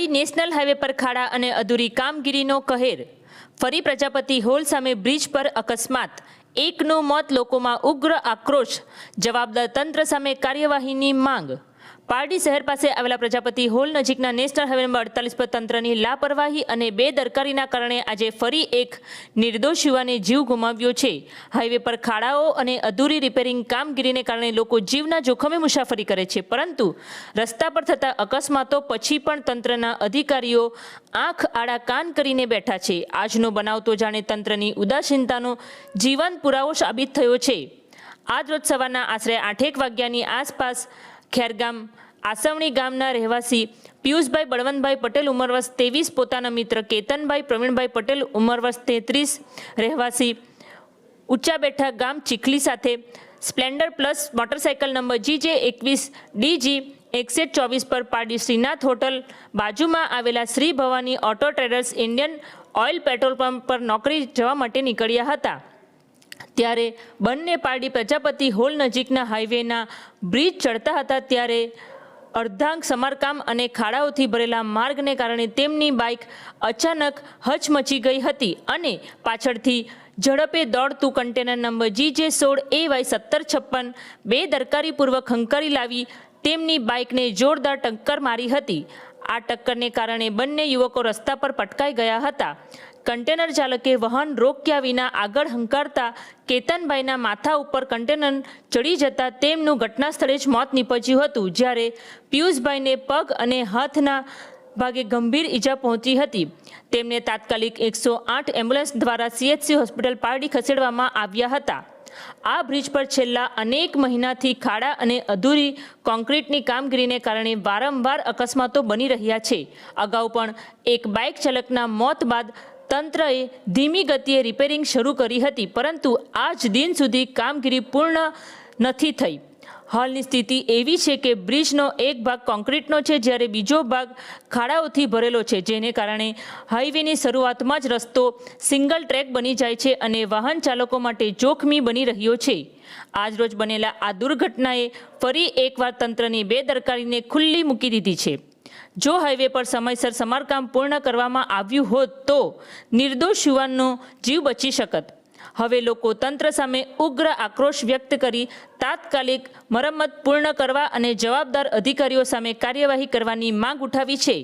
Pardi national highway પર ખાડા અને અધૂરી કામગીરીનો કહેર। ફરી પ્રજાપતિ હોલ સામે બ્રિજ પર અકસ્માત, એકનું મોત, લોકોમાં ઉગ્ર આક્રોશ। જવાબદાર તંત્ર સામે કાર્યવાહીની માંગ। પારડી શહેર પાસે આવેલા પ્રજાપતિ હોલ નજીકના નેશનલ હાઈવે નંબર 48 પર તંત્રની લાપરવાહી અને બેદરકારીના કારણે આજે ફરી એક નિર્દોષ યુવાને જીવ ગુમાવ્યો છે। હાઈવે પર ખાડાઓ અને અધૂરી રિપેરિંગ કામગીરીને કારણે લોકો જીવના જોખમે મુસાફરી કરે છે, પરંતુ રસ્તા પર થતા અકસ્માતો પછી પણ તંત્રના અધિકારીઓ આંખ આડા કાન કરીને બેઠા છે। આજનો બનાવ તો જાણે તંત્રની ઉદાસીનતાનો જીવંત પુરાવો સાબિત થયો છે। આજ રોજ સવારના આશરે 8 વાગ્યાની આસપાસ ખેરગામ આસવણી ગામના રહેવાસી પિયુષભાઈ બળવંતભાઈ પટેલ ઉંમર વર્ષ 23, પોતાના મિત્ર કેતનભાઈ પ્રવીણભાઈ પટેલ ઉંમર વર્ષ 33 રહેવાસી ઊંચા બેઠા ગામ ચીખલી સાથે Splendor plus motorcycle number GJ21DG 6124 પર પારડી શ્રીનાથ હોટલ બાજુમાં આવેલા Shri Bhavani auto traders Indian oil petrol pump પર નોકરી જવા માટે નીકળ્યા હતા। ત્યારે બંને પારડી પ્રજાપતિ હોલ નજીકના હાઈવેના બ્રિજ ચડતા હતા, ત્યારે અર્ધાંગ સમારકામ અને ખાડાઓથી ભરેલા માર્ગને કારણે તેમની બાઇક અચાનક હચમચી ગઈ હતી અને પાછળથી ઝડપે દોડતું કન્ટેનર નંબર GJ16AY 1756 બેદરકારીપૂર્વક હંકારી લાવી તેમની બાઇકને જોરદાર ટક્કર મારી હતી। આ ટક્કરને કારણે બંને યુવકો રસ્તા પર પટકાઈ ગયા હતા। કન્ટેનર ચાલકે વાહન રોક્યા વિના આગળ હંકારતા કેતનભાઈના માથા ઉપર કન્ટેનર ચડી જતા તેમનું ઘટના સ્થળે જ મોત નીપજ્યું હતું, જ્યારે પિયુષભાઈને પગ અને હાથના ભાગે ગંભીર ઈજા પહોંચી હતી। તેમને તાત્કાલિક 108 એમ્બ્યુલન્સ દ્વારા CHC હોસ્પિટલ પારડી ખસેડવામાં આવ્યા હતા। આ બ્રિજ પર છેલ્લા અનેક મહિનાથી ખાડા અને અધૂરી કોન્ક્રીટની કામગીરીને કારણે વારંવાર અકસ્માતો બની રહ્યા છે। અગાઉ પણ એક બાઇક ચાલકના મોત બાદ તંત્રએ ધીમી ગતિએ રિપેરિંગ શરૂ કરી હતી, પરંતુ આજ દિન સુધી કામગીરી પૂર્ણ નથી થઈ। હાલની સ્થિતિ એવી છે કે બ્રિજનો એક ભાગ કોન્ક્રીટનો છે, જ્યારે બીજો ભાગ ખાડાઓથી ભરેલો છે, જેને કારણે હાઈવેની શરૂઆતમાં જ રસ્તો સિંગલ ટ્રેક બની જાય છે અને વાહન ચાલકો માટે જોખમી બની રહ્યો છે। આજ રોજ બનેલા આ દુર્ઘટનાએ ફરી એકવાર તંત્રની બેદરકારીને ખુલ્લી મૂકી દીધી છે। જો હાઈવે પર સમયસર સમારકામ પૂર્ણ કરવામાં આવ્યું હોત તો નિર્દોષ યુવાનનો જીવ બચી શકત। હવે લોકો તંત્ર સામે ઉગ્ર આક્રોશ વ્યક્ત કરી તાત્કાલિક મરમ્મત પૂર્ણ કરવા અને જવાબદાર અધિકારીઓ સામે કાર્યવાહી કરવાની માંગ ઉઠાવી છે।